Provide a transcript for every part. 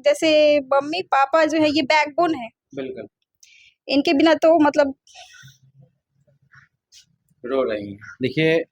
जैसे mummy papa जो है ये बैकबोन है। बिल्कुल। इनके बिना तो मतलब रो रही हैं। देखिए,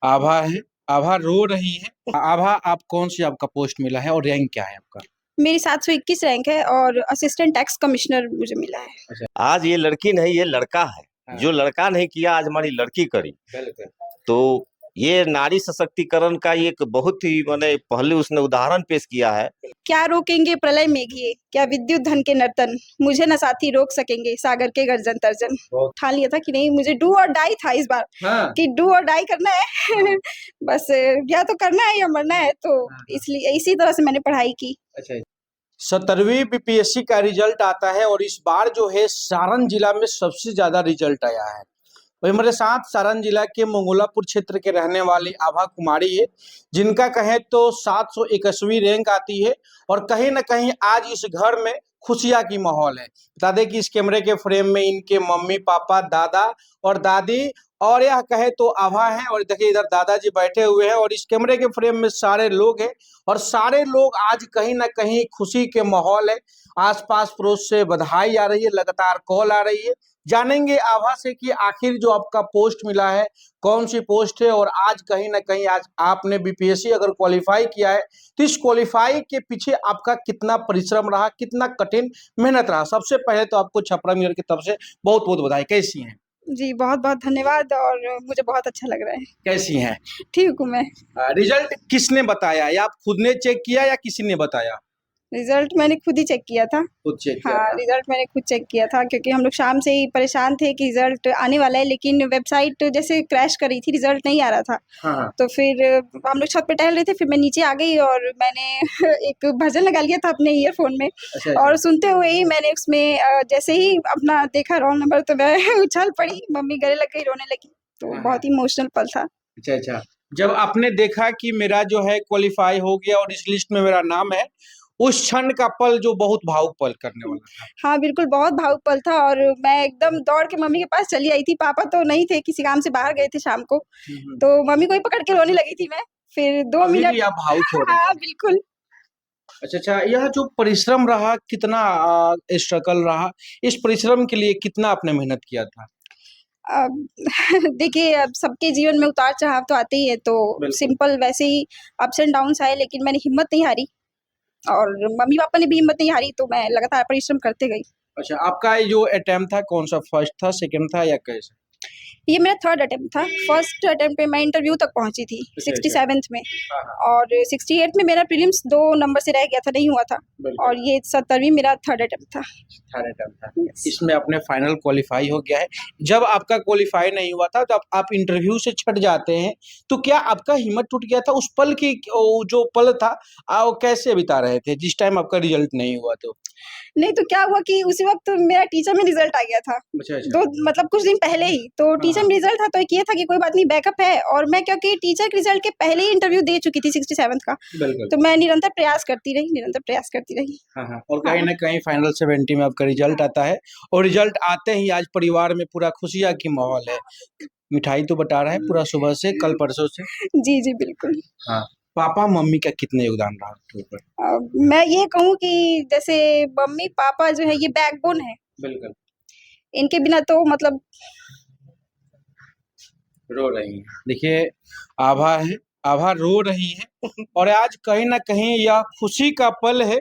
आभा है, आभा रो रही है। आभा, आप कौन सी आपका पोस्ट मिला है और रैंक क्या है आपका? मेरी 721 रैंक है और असिस्टेंट टैक्स कमिश्नर मुझे मिला है। आज ये लड़की नहीं, ये लड़का है। हाँ। जो लड़का नहीं किया आज हमारी लड़की करी। बिल्कुल। तो ये नारी सशक्तिकरण का एक बहुत ही माने पहले उसने उदाहरण पेश किया है। क्या रोकेंगे प्रलय मेघिए, क्या विद्युत धन के नर्तन, मुझे न साथी रोक सकेंगे सागर के गर्जन तर्जन। ठान लिया था कि नहीं, मुझे डू और डाई था इस बार। हाँ। कि डू और डाई करना है बस या तो करना है या मरना है, तो इसलिए इसी तरह से मैंने पढ़ाई की। अच्छा। 17वीं बीपीएससी का रिजल्ट आता है और इस बार जो है सारण जिला में सबसे ज्यादा रिजल्ट आया है। वही हमारे साथ सारण जिला के मंगोलापुर क्षेत्र के रहने वाली आभा कुमारी है, जिनका कहें तो 721वीं रैंक आती है और कहीं ना कहीं आज इस घर में खुशियां की माहौल है। बता दें कि इस कैमरे के फ्रेम में इनके मम्मी पापा, दादा और दादी और यह कहे तो आभा है, और देखिए इधर दादाजी बैठे हुए हैं और इस कैमरे के फ्रेम में सारे लोग हैं और सारे लोग आज कहीं ना कहीं खुशी के माहौल है। आसपास पड़ोस से बधाई आ रही है, लगातार कॉल आ रही है। जानेंगे आभा से कि आखिर जो आपका पोस्ट मिला है कौन सी पोस्ट है, और आज कहीं ना कहीं आज आपने बीपीएससी अगर क्वालिफाई किया है तो इस क्वालिफाई के पीछे आपका कितना परिश्रम रहा, कितना कठिन मेहनत रहा। सबसे पहले तो आपको छपरा मिरर की तरफ से बहुत बहुत बधाई। कैसी हैं? जी बहुत बहुत धन्यवाद और मुझे बहुत अच्छा लग रहा है। कैसी हैं? ठीक हूँ मैं। रिजल्ट किसने बताया, या आप खुद ने चेक किया या किसी ने बताया? रिजल्ट मैंने खुद ही चेक किया था। खुद चेक किया हाँ, था। रिजल्ट मैंने खुद चेक किया था क्योंकि हम लोग शाम से ही परेशान थे कि रिजल्ट आने वाला है, लेकिन वेबसाइट जैसे क्रैश कर रही थी, रिजल्ट नहीं आ रहा था। हाँ। तो फिर हम लोग छत पे टहल रहे थे, फिर मैं नीचे आ गई और मैंने एक भजन लगा लिया था अपने ईयरफोन में। अच्छा, और अच्छा। सुनते हुए ही मैंने उसमें जैसे ही अपना देखा रोल नंबर तो मैं उछल पड़ी, मम्मी गले लग गई, रोने लगी। तो हाँ, बहुत ही इमोशनल पल था। अच्छा अच्छा। जब आपने देखा कि मेरा जो है क्वालिफाई हो गया और इस लिस्ट में मेरा नाम है, उस क्षण का पल जो बहुत भावुक पल करने वाला था। हाँ, बिल्कुल बहुत भावुक पल था और मैं एकदम दौड़ के मम्मी के पास चली आई थी। पापा तो नहीं थे, किसी काम से बाहर गए थे शाम को। तो मम्मी को ही पकड़ के रोने लगी थी मैं। फिर 2 अभी मिनट भी आप भावुक हो रहे हैं। हाँ, बिल्कुल। अच्छा अच्छा, यह जो परिश्रम रहा, कितना स्ट्रगल रहा, इस परिश्रम के लिए कितना आपने मेहनत किया था? अब देखिए, अब सबके जीवन में उतार-चढ़ाव तो आते ही है, तो बिल्कुल। सिंपल वैसे ही अप्स एंड डाउन्स आए, लेकिन मैंने हिम्मत नहीं हारी और मम्मी-पापा ने भी हिम्मत नहीं हारी, तो मैं लगातार परिश्रम करते गई। अच्छा, आपका ये जो अटेम्प्ट था कौन सा, फर्स्ट था, सेकंड था या कैसे? ये मेरा 3rd अटेम्प्ट था। फर्स्ट अटेम्प्ट पे मैं इंटरव्यू तक पहुंची थी, अच्छा, 67th में। हाँ हाँ। और 68th में मेरा प्रीलिम्स 2 नंबर से रह गया था, नहीं हुआ था। बिल्कुल। और ये 17वीं मेरा 3rd अटेम्प्ट था। थर्ड अटेम्प्ट था। यस। इसमें अपने फाइनल क्वालिफाई हो गया है। जब आपका क्वालिफाई नहीं हुआ था, जब आप इंटरव्यू से छट जाते हैं, तो क्या आपका हिम्मत टूट गया था? उस पल की वो जो पल था, वो कैसे बिता रहे थे जिस टाइम आपका रिजल्ट नहीं हुआ तो? नहीं तो क्या हुआ कि उसी वक़्त मेरा टीचर में रिज़ल्ट आ गया था। अच्छा, अच्छा। 2 मतलब कुछ दिन पहले ही। तो हाँ, टीचर हाँ। में रिज़ल्ट था तो एक ये था कि कोई बात नहीं, बैकअप है। और मैं क्योंकि टीचर के रिज़ल्ट के पहले ही इंटरव्यू दे चुकी थी 67th का। बिल्कुल। तो मैं निरंतर प्रयास करती रही। हाँ, हाँ। और हाँ। कहीं न कहीं फाइनल 70 में आपका रिजल्ट आता है और रिजल्ट आते ही आज परिवार में पूरा खुशियाँ की माहौल है। मिठाई तो बँटा रहा है पूरा सुबह से, कल परसों से? जी, जी, बिल्कुल। हाँ। पापा-मम्मी का कितना योगदान रहा आपके ऊपर? मैं ये कहूँ कि जैसे मम्मी-पापा जो है ये बैकबोन है। बिल्कुल। इनके बिना तो मतलब रो रही हैं। देखिए, आभा है, आभा रो रही है और आज कहीं न कहीं यह खुशी का पल है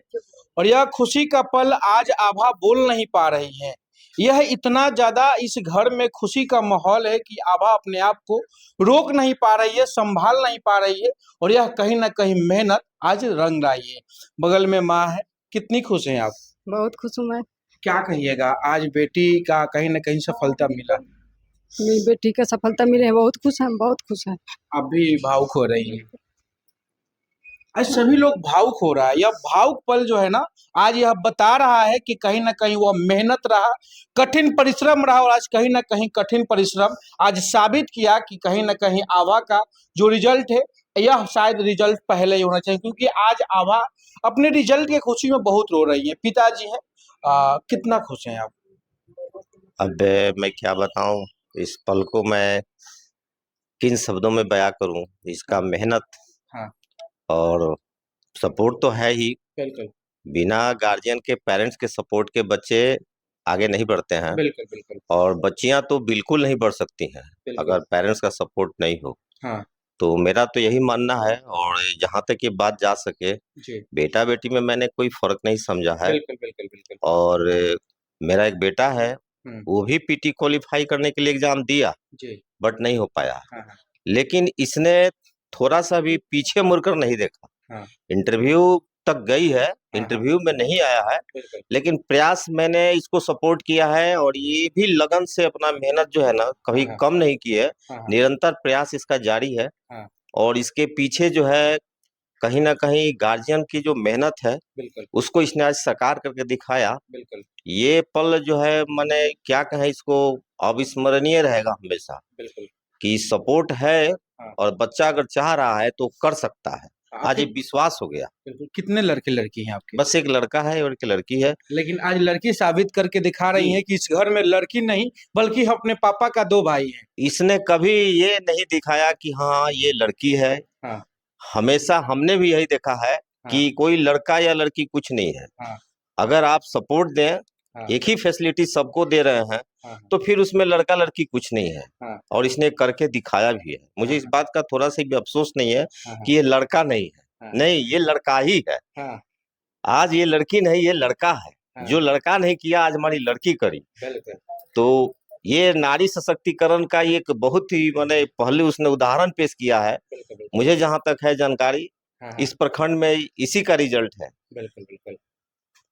और यह खुशी का पल आज आभा बोल नहीं पा रही है। यह इतना ज़्यादा इस घर में खुशी का माहौल है कि आभा अपने आप को रोक नहीं पा रही है, सँभाल नहीं पा रही है और यह कहीं न कहीं मेहनत आज रंग लाई है। बगल में माँ है, कितनी खुश हैं आप? बहुत खुश हूँ मैं। क्या कहिएगा, आज बेटी का कहीं न कहीं सफलता मिला, मेरी बेटी को सफलता मिली है, बहुत खुश हैं, बहुत खुश हैं। आप भी भावुक हो रही हैं। आज सभी लोग भावुक हो रहा है। यह भावुक पल जो है ना, आज यह बता रहा है कि कहीं न कहीं वह मेहनत रहा, कठिन परिश्रम रहा और आज कहीं न कहीं कठिन परिश्रम आज साबित किया कि कहीं न कहीं आभा का जो रिजल्ट है, यह शायद रिजल्ट पहले ही होना चाहिए, क्योंकि आज आभा अपने रिजल्ट की खुशी में बहुत रो रही है। पिताजी हैं, कितना खुश हैं आप? अब मैं क्या बताऊं, इस पल को मैं किन शब्दों में बयां करूं। इसका मेहनत हाँ, और सपोर्ट तो है ही, बिल्कुल। बिना गार्जियन के, पेरेंट्स के सपोर्ट के बच्चे आगे नहीं बढ़ते हैं। बिल्कुल बिल्कुल और बच्चियां तो बिल्कुल नहीं बढ़ सकती हैं बिल्कुल। अगर पेरेंट्स का सपोर्ट नहीं हो। हाँ तो मेरा तो यही मानना है, और जहां तक ये बात जा सके, जी बेटा बेटी में मैंने कोई फर्क नहीं समझा है। बिल्कुल बिल्कुल बिल्कुल। और मेरा एक बेटा है, हम्म, वो भी पीटी क्वालिफाई करने के लिए एग्जाम दिया, जी बट नहीं हो पाया। हाँ हाँ लेकिन इसने थोड़ा सा भी पीछे मुड़कर नहीं देखा। हाँ इंटरव्यू तक गई है, हाँ इंटरव्यू में नहीं आया है, बिल्कुल लेकिन प्रयास मैंने इसको सपोर्ट किया है, और ये भी लगन से अपना मेहनत जो है ना कभी हाँ कम नहीं की है। हाँ हाँ निरंतर प्रयास इसका जारी है। हाँ और इसके पीछे जो है कहीं ना कहीं गार्जियन की जो मेहनत है, बिल्कुल उसको इसने आज साकार करके दिखाया। बिल्कुल ये पल जो है, मैंने क्या कहें, इसको अविस्मरणीय रहेगा हमेशा, बिल्कुल। कि सपोर्ट है हाँ और बच्चा अगर चाह रहा है तो कर सकता है। आज आपके ये विश्वास हो गया। बिल्कुल कितने लड़के लड़की हैं आपके? बस एक लड़का है और एक लड़की है। लेकिन आज लड़की साबित करके दिखा रही जी। है कि इस घर में लड़की नहीं बल्कि अपने पापा का दो भाई हैं। इसने कभी ये नहीं दिखाया कि हाँ ये लड़की है। हाँ हमेशा हमने भी यही देखा है हाँ कि कोई लड़का या लड़की कुछ नहीं है। हाँ अगर आप सपोर्ट दें, हाँ एक ही फैसिलिटी सबको दे रहे हैं, हाँ तो फिर उसमें लड़का लड़की कुछ नहीं है। हाँ और इसने करके दिखाया भी है। मुझे इस हाँ बात का थोड़ा सा भी अफसोस नहीं है हाँ कि ये लड़का नहीं है। हाँ नहीं, ये लड़का ही है। हाँ आज ये लड़की नहीं, ये लड़का है। हाँ जो लड़का नहीं किया, आज हमारी लड़की करी। बिल्कुल तो ये नारी सशक्तिकरण का एक बहुत ही मैंने पहले उसने उदाहरण पेश किया है। बिल्कुल बिल्कुल मुझे जहां तक है जानकारी, हाँ हाँ इस प्रखंड में इसी का रिजल्ट है, बिल्कुल बिल्कुल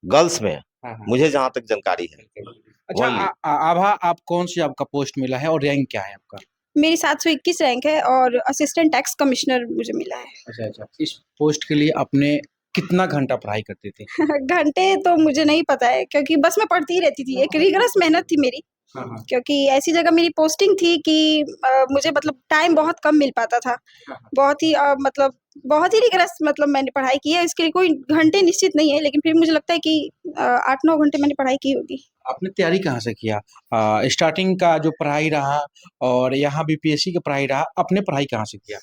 गर्ल्स में। हाँ हाँ मुझे जहां तक जानकारी है। बिल्कुल। अच्छा ओनली आभा, आप कौन सी आपका पोस्ट मिला है और रैंक क्या है आपका? मेरी 721 रैंक है और असिस्टेंट टैक्स कमिश्नर मुझे मिला है। अच्छा अच्छा, इस पोस्ट के लिए आपने कितना घंटा पढ़ाई करते थे? घंटे तो मुझे नहीं पता है क्योंकि बस मैं पढ़ती ही रहती थी। एक रिगरस मेहनत थी मेरी, हाँ हाँ क्योंकि ऐसी जगह मेरी पोस्टिंग थी कि मुझे मतलब टाइम बहुत कम मिल पाता था। हाँ बहुत ही मतलब बहुत ही रिगरस मतलब मैंने पढ़ाई की है। इसके लिए कोई घंटे निश्चित नहीं है, लेकिन फिर मुझे लगता है कि 8-9 घंटे मैंने पढ़ाई की होगी। आपने तैयारी कहाँ से किया? स्टार्टिंग का जो पढ़ाई रहा और यहाँ बीपीएससी की पढ़ाई रहा, आपने पढ़ाई कहाँ से किया?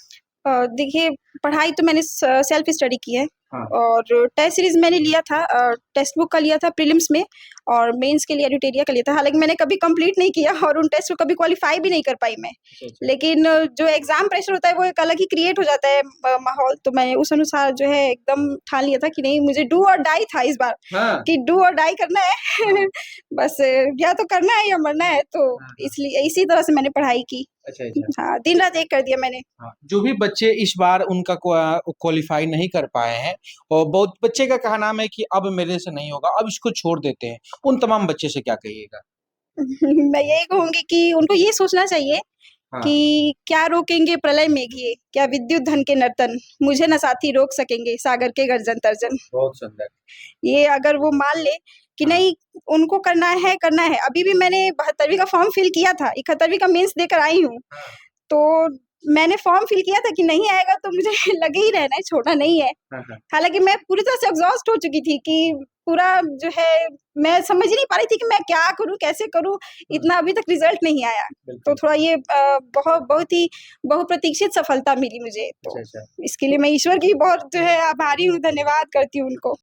देखिए, पढ़ाई तो मैंने सेल्फ स्टडी की है हाँ और टेस्ट सीरीज मैंने लिया था, टेक्स्ट बुक का लिया था प्रीलिम्स में, और मेंस के लिए एडिटोरिया का लिया था। हालांकि मैंने कभी कंप्लीट नहीं किया और उन टेस्ट को कभी क्वालिफाई भी नहीं कर पाई मैं। अच्छा अच्छा लेकिन जो एग्जाम प्रेशर होता है वो एक अलग ही क्रिएट हो जाता है माहौल। तो मैंने उस अनुसार जो है एकदम ठान लिया था कि नहीं, मुझे डू और डाई था इस बार, हाँ कि डू और डाई करना है। बस या तो करना है या मरना है। तो हाँ इसलिए इसी तरह से मैंने पढ़ाई की। अच्छा अच्छा हाँ, दिन रात एक कर दिया मैंने। हाँ, जो भी बच्चे इस बार उनका क्वालिफाई नहीं कर पाए हैं, और बहुत बच्चे का कहना है कि अब मेरे से नहीं होगा, अब इसको छोड़ देते हैं, उन तमाम बच्चे से क्या कहिएगा? मैं यही कहूंगी कि उनको ये सोचना चाहिए हाँ कि क्या रोकेंगे प्रलय मेघिए, क्या विद्युत धन के नर्तन, मुझे न साथी रोक सकेंगे सागर के गर्जन तर्जन। बहुत सुंदर। ये अगर वो मान ले कि हाँ नहीं, उनको करना है करना है। अभी भी मैंने 72वीं का फॉर्म फिल किया था, 71वीं का मेंस देकर आई हूँ। हाँ तो मैंने फॉर्म फिल किया था कि नहीं आएगा तो मुझे लगे ही रहना है, छोड़ना नहीं है। हाँ हाँ हालांकि मैं पूरी तरह से एग्जॉस्ट हो चुकी थी कि पूरा जो है मैं समझ ही नहीं पा रही थी कि मैं क्या करूं, कैसे करूं। इतना अभी तक रिजल्ट नहीं आया। तो बिल्कुल। थोड़ा ये बहुत बहुत ही बहुप्रतीक्षित सफलता मिली मुझे। तो अच्छा अच्छा इसके लिए मैं ईश्वर की बहुत जो है आभारी हूँ, धन्यवाद करती हूँ उनको।